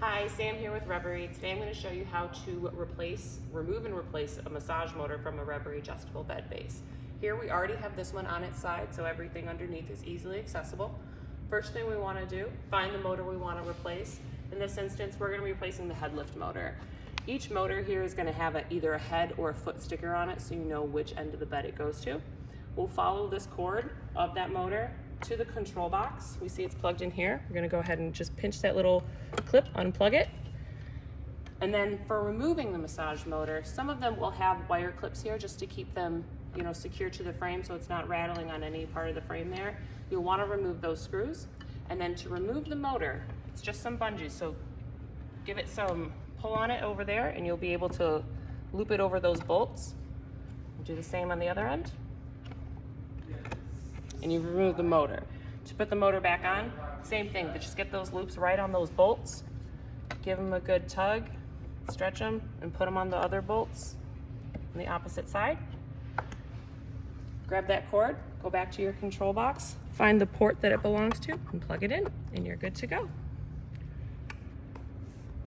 Hi, Sam here with Reverie. Today I'm going to show you how to remove and replace a massage motor from a Reverie adjustable bed base. Here we already have this one on its side, so everything underneath is easily accessible. First thing we want to do, find the motor we want to replace. In this instance, we're going to be replacing the head lift motor. Each motor here is going to have either a head or a foot sticker on it, so you know which end of the bed it goes to. We'll follow this cord of that motor to the control box. We see it's plugged in here. We're going to go ahead and just pinch that little clip, unplug it. And then for removing the massage motor, some of them will have wire clips here just to keep them, secure to the frame so it's not rattling on any part of the frame there. You'll want to remove those screws. And then to remove the motor, it's just some bungees. So give it some pull on it over there and you'll be able to loop it over those bolts. Do the same on the other end. And you remove the motor. To put the motor back on, same thing, but just get those loops right on those bolts, give them a good tug, stretch them, and put them on the other bolts on the opposite side. Grab that cord, go back to your control box, find the port that it belongs to, and plug it in, and you're good to go.